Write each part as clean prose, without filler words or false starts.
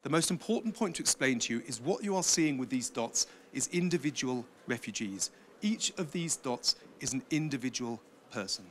The most important point to explain to you is what you are seeing with these dots is individual refugees. Each of these dots is an individual person.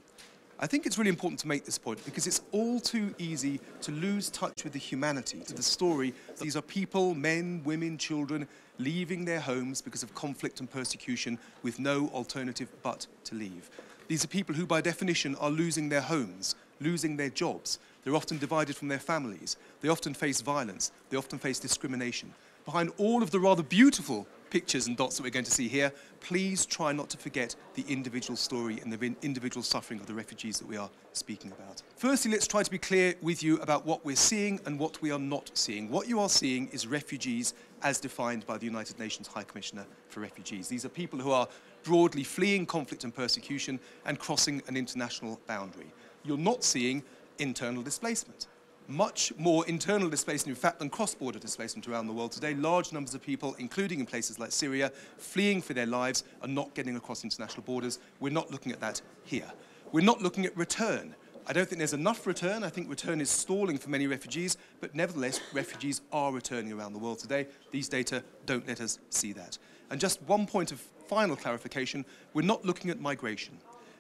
I think it's really important to make this point because it's all too easy to lose touch with the humanity, to the story. These are people, men, women, children, leaving their homes because of conflict and persecution with no alternative but to leave. These are people who, by definition, are losing their homes, losing their jobs. They're often divided from their families. They often face violence. They often face discrimination. Behind all of the rather beautiful pictures and dots that we're going to see here, please try not to forget the individual story and the individual suffering of the refugees that we are speaking about. Firstly, let's try to be clear with you about what we're seeing and what we are not seeing. What you are seeing is refugees as defined by the United Nations High Commissioner for Refugees. These are people who are broadly fleeing conflict and persecution and crossing an international boundary. You're not seeing internal displacement. Much more internal displacement, in fact, than cross-border displacement around the world today. Large numbers of people, including in places like Syria, fleeing for their lives and not getting across international borders. We're not looking at that here. We're not looking at return. I don't think there's enough return. I think return is stalling for many refugees, but nevertheless, refugees are returning around the world today. These data don't let us see that. And just one point of final clarification, we're not looking at migration.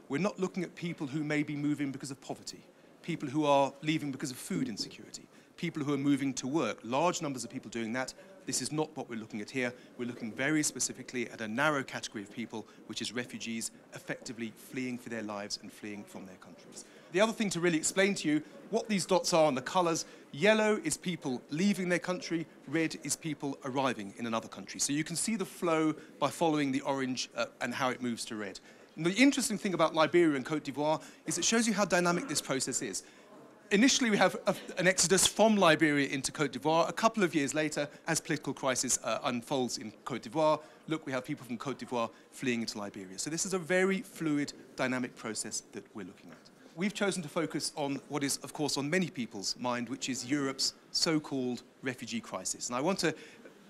We're not looking at people who may be moving because of poverty, people who are leaving because of food insecurity, people who are moving to work, large numbers of people doing that. This is not what we're looking at here. We're looking very specifically at a narrow category of people, which is refugees effectively fleeing for their lives and fleeing from their countries. The other thing to really explain to you what these dots are and the colours, yellow is people leaving their country, red is people arriving in another country. So you can see the flow by following the orange and how it moves to red. And the interesting thing about Liberia and Cote d'Ivoire is it shows you how dynamic this process is. Initially, we have an exodus from Liberia into Cote d'Ivoire. A couple of years later, as political crisis unfolds in Cote d'Ivoire, look, we have people from Cote d'Ivoire fleeing into Liberia. So this is a very fluid, dynamic process that we're looking at. We've chosen to focus on what is, of course, on many people's mind, which is Europe's so-called refugee crisis. And I want to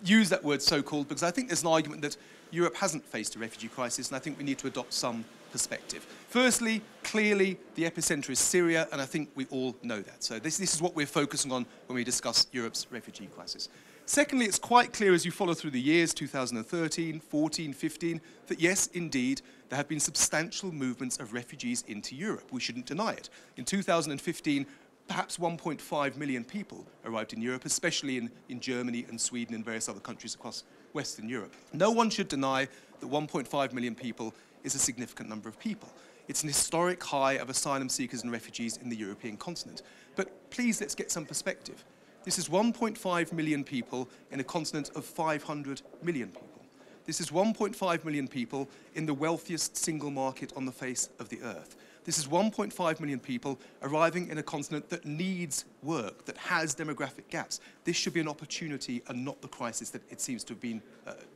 use that word so-called because I think there's an argument that Europe hasn't faced a refugee crisis, and I think we need to adopt some perspective. Firstly, clearly, the epicenter is Syria, and I think we all know that. So this is what we're focusing on when we discuss Europe's refugee crisis. Secondly, it's quite clear as you follow through the years, 2013, 14, 15, that yes, indeed, there have been substantial movements of refugees into Europe. We shouldn't deny it. In 2015, perhaps 1.5 million people arrived in Europe, especially in Germany and Sweden and various other countries across Western Europe. No one should deny that 1.5 million people is a significant number of people. It's an historic high of asylum seekers and refugees in the European continent. But please, let's get some perspective. This is 1.5 million people in a continent of 500 million people. This is 1.5 million people in the wealthiest single market on the face of the earth. This is 1.5 million people arriving in a continent that needs work, that has demographic gaps. This should be an opportunity and not the crisis that it seems to have been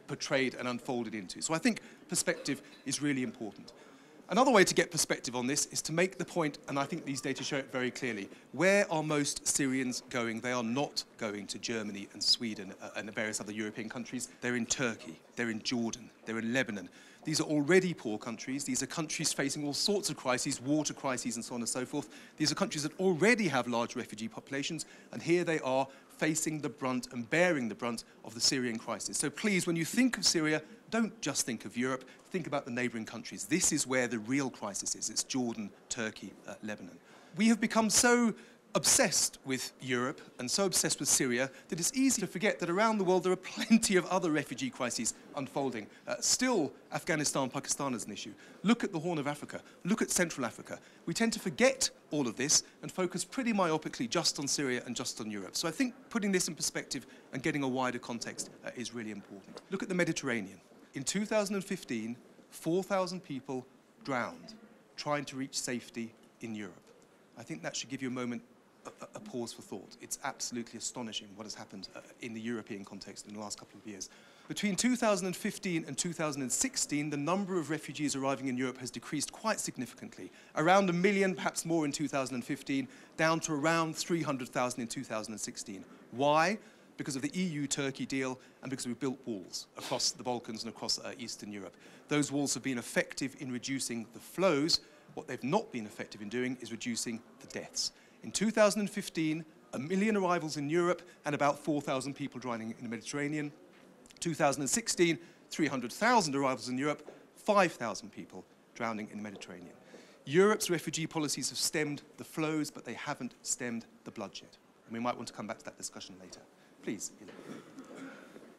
portrayed and unfolded into. So I think perspective is really important. Another way to get perspective on this is to make the point, and I think these data show it very clearly, where are most Syrians going? They are not going to Germany and Sweden and various other European countries. They're in Turkey, they're in Jordan, they're in Lebanon. These are already poor countries. These are countries facing all sorts of crises, water crises and so on and so forth. These are countries that already have large refugee populations, and here they are facing the brunt and bearing the brunt of the Syrian crisis. So please, when you think of Syria, don't just think of Europe, think about the neighbouring countries. This is where the real crisis is. It's Jordan, Turkey, Lebanon. We have become so obsessed with Europe and so obsessed with Syria that it's easy to forget that around the world there are plenty of other refugee crises unfolding. Still, Afghanistan, Pakistan is an issue. Look at the Horn of Africa. Look at Central Africa. We tend to forget all of this and focus pretty myopically just on Syria and just on Europe. So I think putting this in perspective and getting a wider context is really important. Look at the Mediterranean. In 2015, 4,000 people drowned trying to reach safety in Europe. I think that should give you a moment, a pause for thought. It's absolutely astonishing what has happened in the European context in the last couple of years. Between 2015 and 2016, the number of refugees arriving in Europe has decreased quite significantly. Around 1 million, perhaps more in 2015, down to around 300,000 in 2016. Why? Because of the EU-Turkey deal and because we built walls across the Balkans and across Eastern Europe. Those walls have been effective in reducing the flows. What they've not been effective in doing is reducing the deaths. In 2015, 1 million arrivals in Europe and about 4,000 people drowning in the Mediterranean. 2016, 300,000 arrivals in Europe, 5,000 people drowning in the Mediterranean. Europe's refugee policies have stemmed the flows, but they haven't stemmed the bloodshed. And we might want to come back to that discussion later. Please, Ila.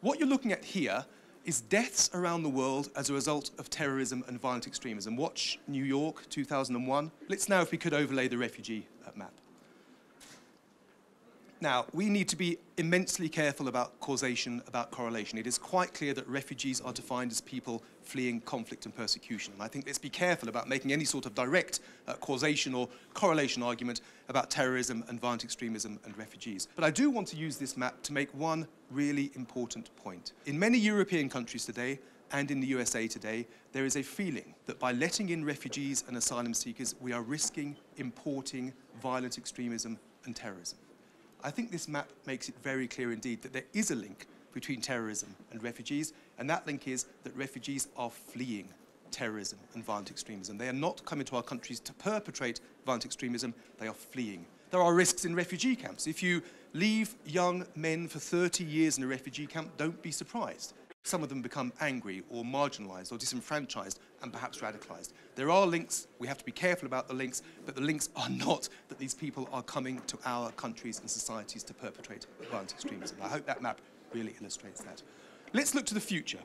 What you're looking at here is deaths around the world as a result of terrorism and violent extremism. Watch New York, 2001. Let's now, if we could, overlay the refugee map. Now, we need to be immensely careful about causation, about correlation. It is quite clear that refugees are defined as people fleeing conflict and persecution. And I think let's be careful about making any sort of direct causation or correlation argument about terrorism and violent extremism and refugees. But I do want to use this map to make one really important point. In many European countries today, and in the USA today, there is a feeling that by letting in refugees and asylum seekers, we are risking importing violent extremism and terrorism. I think this map makes it very clear indeed that there is a link between terrorism and refugees, and that link is that refugees are fleeing terrorism and violent extremism. They are not coming to our countries to perpetrate violent extremism, they are fleeing. There are risks in refugee camps. If you leave young men for 30 years in a refugee camp, don't be surprised. Some of them become angry or marginalized or disenfranchised and perhaps radicalized. There are links, we have to be careful about the links, but the links are not that these people are coming to our countries and societies to perpetrate violent extremism. I hope that map really illustrates that. Let's look to the future.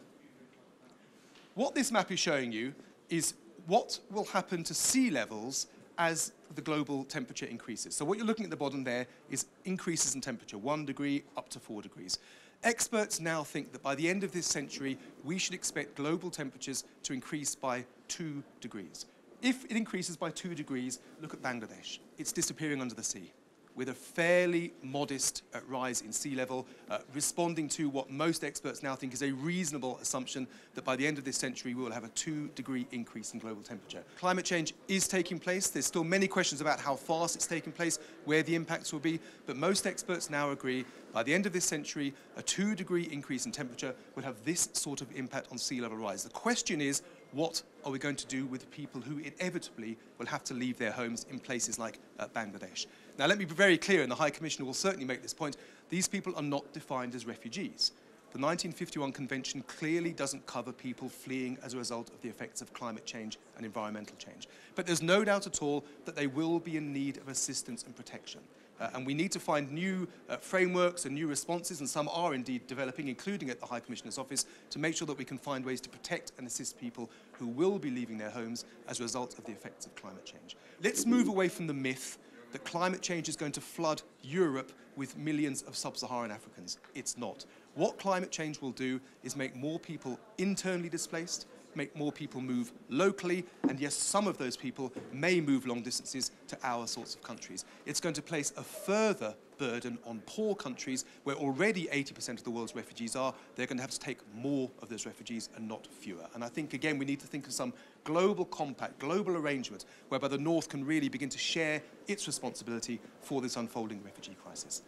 What this map is showing you is what will happen to sea levels as the global temperature increases. So what you're looking at the bottom there is increases in temperature, 1 degree up to 4 degrees. Experts now think that by the end of this century, we should expect global temperatures to increase by 2 degrees. If it increases by 2 degrees, look at Bangladesh. It's disappearing under the sea, with a fairly modest rise in sea level, responding to what most experts now think is a reasonable assumption that by the end of this century we will have a 2-degree increase in global temperature. Climate change is taking place. There's still many questions about how fast it's taking place, where the impacts will be, but most experts now agree by the end of this century, a 2-degree increase in temperature will have this sort of impact on sea level rise. The question is, what are we going to do with people who inevitably will have to leave their homes in places like Bangladesh? Now, let me be very clear, and the High Commissioner will certainly make this point, these people are not defined as refugees. The 1951 Convention clearly doesn't cover people fleeing as a result of the effects of climate change and environmental change. But there's no doubt at all that they will be in need of assistance and protection. And we need to find new frameworks and new responses, and some are indeed developing, including at the High Commissioner's office, to make sure that we can find ways to protect and assist people who will be leaving their homes as a result of the effects of climate change. Let's move away from the myth that climate change is going to flood Europe with millions of sub-Saharan Africans. It's not. What climate change will do is make more people internally displaced, make more people move locally, and yes, some of those people may move long distances to our sorts of countries. It's going to place a further burden on poor countries where already 80% of the world's refugees are. They're going to have to take more of those refugees and not fewer. And I think, again, we need to think of some global compact, global arrangement, whereby the North can really begin to share its responsibility for this unfolding refugee crisis.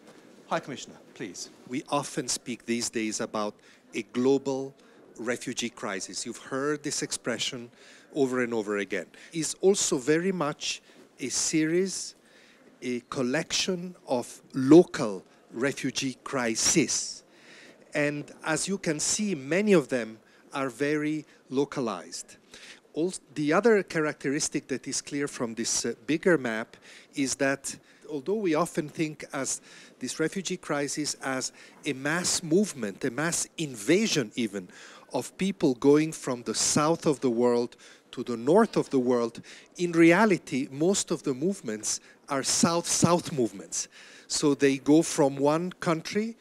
High Commissioner, please. We often speak these days about a global refugee crisis. You've heard this expression over and over again. It's also very much a series, a collection of local refugee crises. And as you can see, many of them are very localized. The other characteristic that is clear from this bigger map is that although we often think as this refugee crisis as a mass movement, a mass invasion even, of people going from the south of the world to the north of the world, in reality, most of the movements are south-south movements. So they go from one country,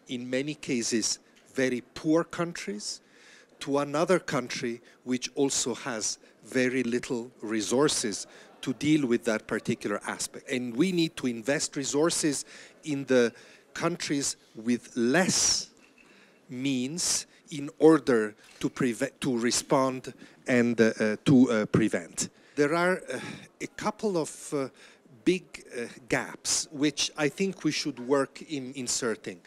in many cases very poor countries, to another country which also has very little resources to deal with that particular aspect. And we need to invest resources in the countries with less means in order to respond and to prevent. There are a couple of big gaps which I think we should work in inserting.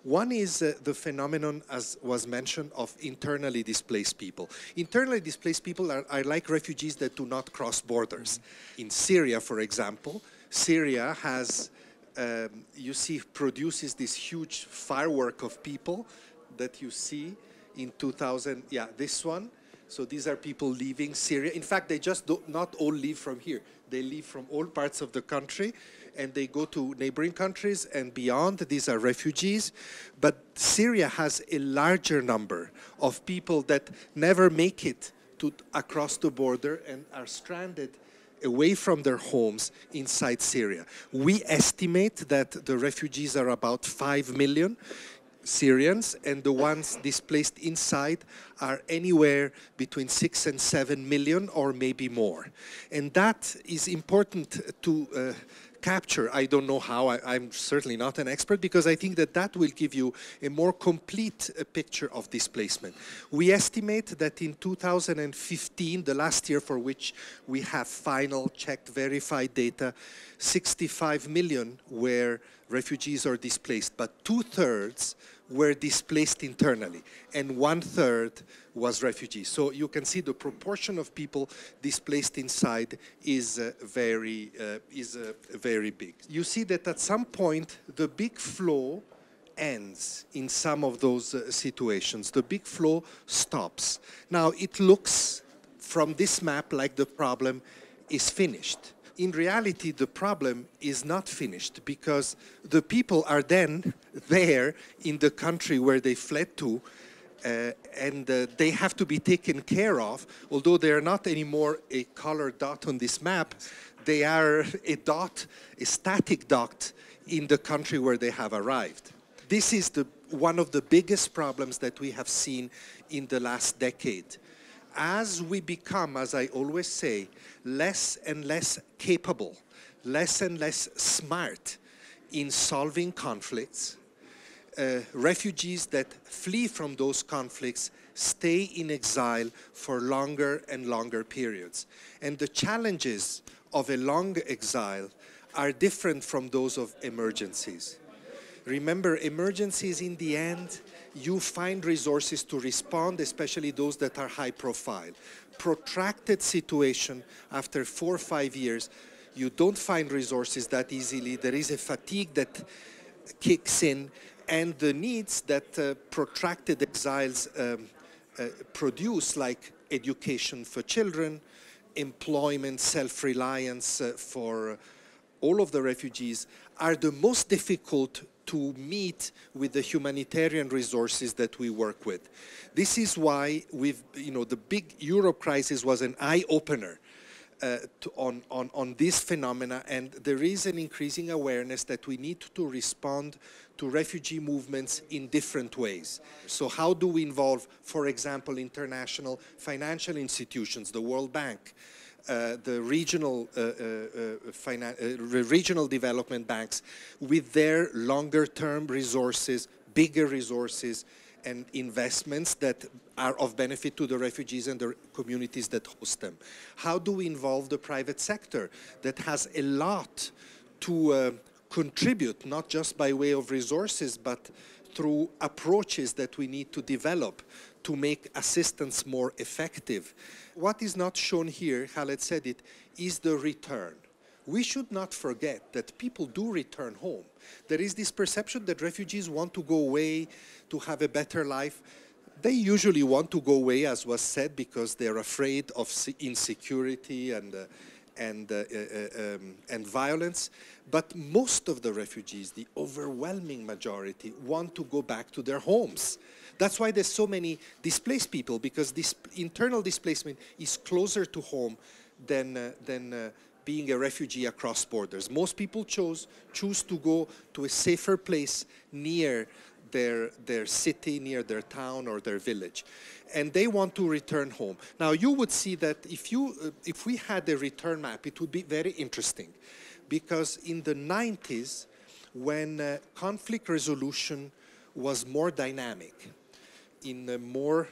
One is the phenomenon, as was mentioned, of internally displaced people. Internally displaced people are like refugees that do not cross borders. In Syria, for example, Syria has you see, produces this huge firework of people that you see in 2000. Yeah, this one. So these are people leaving Syria. In fact, they just not all leave from here. They leave from all parts of the country, and they go to neighboring countries and beyond. These are refugees. But Syria has a larger number of people that never make it to across the border and are stranded away from their homes inside Syria. We estimate that the refugees are about 5 million Syrians, and the ones displaced inside are anywhere between 6 and 7 million, or maybe more. And that is important to capture. I don't know how, I'm certainly not an expert, because I think that that will give you a more complete picture of displacement. We estimate that in 2015, the last year for which we have final, checked, verified data, 65 million were refugees or displaced, but 2/3 were displaced internally, and 1/3 was refugees. So you can see the proportion of people displaced inside is very big. You see that at some point the big flow ends in some of those situations. The big flow stops. Now it looks from this map like the problem is finished. In reality, the problem is not finished, because the people are then there in the country where they fled to, and they have to be taken care of. Although they are not anymore a colored dot on this map, they are a dot, a static dot in the country where they have arrived. This is one of the biggest problems that we have seen in the last decade. As we become, as I always say, less and less capable, less and less smart in solving conflicts, refugees that flee from those conflicts stay in exile for longer and longer periods. And the challenges of a long exile are different from those of emergencies. Remember, emergencies, in the end, you find resources to respond, especially those that are high profile. Protracted situation, after 4 or 5 years, you don't find resources that easily. There is a fatigue that kicks in, and the needs that protracted exiles produce, like education for children, employment, self-reliance for all of the refugees, are the most difficult to meet with the humanitarian resources that we work with. This is why the big Europe crisis was an eye-opener on this phenomena, and there is an increasing awareness that we need to respond to refugee movements in different ways. So how do we involve, for example, international financial institutions, the World Bank, the regional development banks, with their longer-term resources, bigger resources, and investments that are of benefit to the refugees and the communities that host them? How do we involve the private sector that has a lot to contribute, not just by way of resources, but through approaches that we need to develop to make assistance more effective? What is not shown here, Khaled said it, is the return. We should not forget that people do return home. There is this perception that refugees want to go away to have a better life. They usually want to go away, as was said, because they're afraid of insecurity and violence. But most of the refugees, the overwhelming majority, want to go back to their homes. That's why there's so many displaced people, because this internal displacement is closer to home than being a refugee across borders. Most people choose to go to a safer place near their city, near their town or their village, and they want to return home. Now, you would see that if we had a return map, it would be very interesting, because in the 90s, when conflict resolution was more dynamic, in a more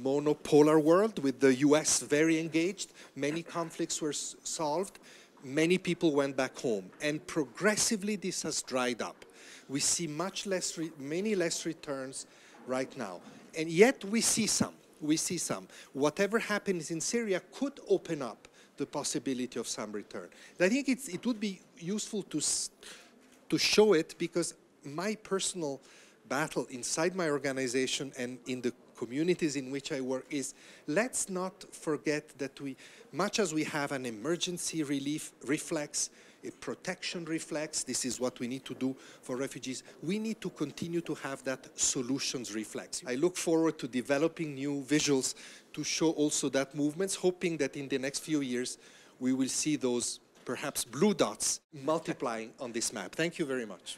monopolar world, with the US very engaged, many conflicts were solved, many people went back home, and progressively this has dried up. We see many less returns right now, and yet we see some. Whatever happens in Syria could open up the possibility of some return. I think it would be useful to to show it, because my personal battle inside my organization and in the communities in which I work is, let's not forget that much as we have an emergency relief reflex, a protection reflex, this is what we need to do for refugees, we need to continue to have that solutions reflex. I look forward to developing new visuals to show also that movements, hoping that in the next few years we will see those perhaps blue dots multiplying on this map. Thank you very much.